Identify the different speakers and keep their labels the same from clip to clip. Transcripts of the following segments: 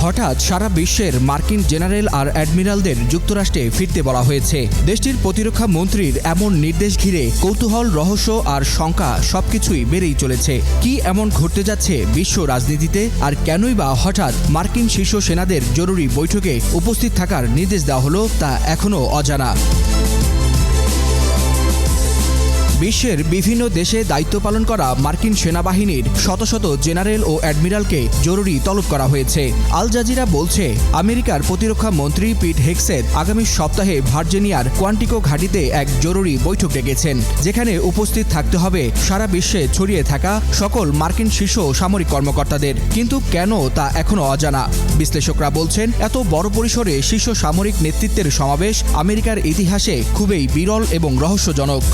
Speaker 1: হঠাৎ সারা বিশ্বের মার্কিন জেনারেল আর অ্যাডমিরালদের যুক্তরাষ্ট্রে ফিরতে বলা হয়েছে। দেশটির প্রতিরক্ষা মন্ত্রীর এমন নির্দেশ ঘিরে কৌতূহল, রহস্য আর শঙ্কা সবকিছুই বেড়েই চলেছে। কি এমন ঘটতে যাচ্ছে বিশ্ব রাজনীতিতে, আর কেনই বা হঠাৎ মার্কিন শীর্ষ সেনাদের জরুরি বৈঠকে উপস্থিত থাকার নির্দেশ দেওয়া হলো, তা এখনও অজানা। বিশ্বের বিভিন্ন দেশে দায়িত্ব পালন করা মার্কিন সেনাবাহিনীর শত শত জেনারেল ও অ্যাডমিরালকে জরুরি তলব করা হয়েছে। আল জাজিরা বলছে, আমেরিকার প্রতিরক্ষা মন্ত্রী পিট হেগসেথ আগামী সপ্তাহে ভার্জিনিয়ার কোয়ান্টিকো ঘাঁটিতে এক জরুরি বৈঠক ডেকেছেন, যেখানে উপস্থিত থাকতে হবে সারা বিশ্বে ছড়িয়ে থাকা সকল মার্কিন শীর্ষ সামরিক কর্মকর্তাদের। কিন্তু কেন, তা এখনও অজানা। বিশ্লেষকরা বলছেন, এত বড় পরিসরে শীর্ষ সামরিক নেতৃত্বের সমাবেশ আমেরিকার ইতিহাসে খুবই বিরল এবং রহস্যজনক।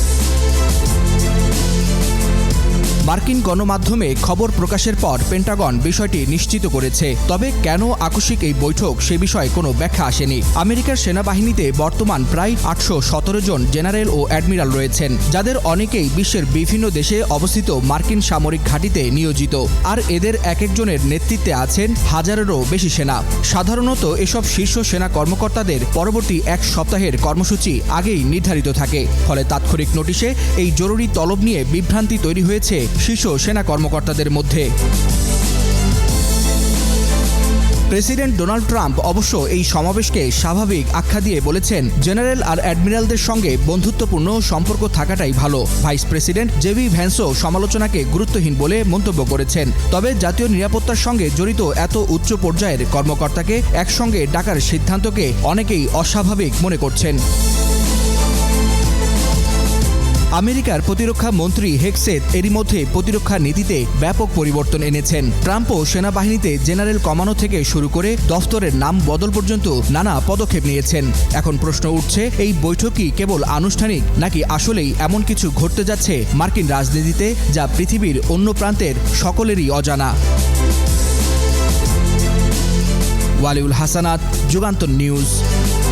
Speaker 1: মার্কিন গণমাধ্যমে খবর প্রকাশের পর পেন্টাগন বিষয়টি নিশ্চিত করেছে। তবে কেন আকস্মিক এই বৈঠক, সে বিষয়ে কোনো ব্যাখ্যা আসেনি। আমেরিকার সেনাবাহিনীতে বর্তমান প্রায় 817 জন জেনারেল ও অ্যাডমিরাল রয়েছেন, যাদের অনেকেই বিশ্বের বিভিন্ন দেশে অবস্থিত মার্কিন সামরিক ঘাঁটিতে নিয়োজিত। আর এদের এক একজনের নেতৃত্বে আছেন হাজারেরও বেশি সেনা। সাধারণত এসব শীর্ষ সেনা কর্মকর্তাদের পরবর্তী এক সপ্তাহের কর্মসূচি আগেই নির্ধারিত থাকে। ফলে তাৎক্ষণিক নোটিশে এই জরুরি তলব নিয়ে বিভ্রান্তি তৈরি হয়েছে শীর্ষ সেনা কর্মকর্তাদের মধ্যে। প্রেসিডেন্ট ডোনাল্ড ট্রাম্প অবশ্য এই সমাবেশকে স্বাভাবিক আখ্যা দিয়ে বলেছেন, জেনারেল আর অ্যাডমিরালদের সঙ্গে বন্ধুত্বপূর্ণ সম্পর্ক থাকাটাই ভালো। ভাইস প্রেসিডেন্ট জেডি ভ্যান্সও সমালোচনাকে গুরুত্বহীন বলে মন্তব্য করেছেন। তবে জাতীয় নিরাপত্তার সঙ্গে জড়িত এত উচ্চ পর্যায়ের কর্মকর্তাকে একসঙ্গে ডাকার সিদ্ধান্তকে অনেকেই অস্বাভাবিক মনে করছেন। আমেরিকার প্রতিরক্ষা মন্ত্রী হেগসেথ এরই মধ্যে প্রতিরক্ষা নীতিতে ব্যাপক পরিবর্তন এনেছেন। ট্রাম্পও সেনাবাহিনীতে জেনারেল কমানো থেকে শুরু করে দফতরের নাম বদল পর্যন্ত নানা পদক্ষেপ নিয়েছেন। এখন প্রশ্ন উঠছে, এই বৈঠক কি কেবল আনুষ্ঠানিক, নাকি আসলেই এমন কিছু ঘটতে যাচ্ছে মার্কিন রাজনীতিতে যা পৃথিবীর অন্য প্রান্তের সকলেরই অজানা? ওয়ালিউল হাসানাত, যুগান্তর নিউজ।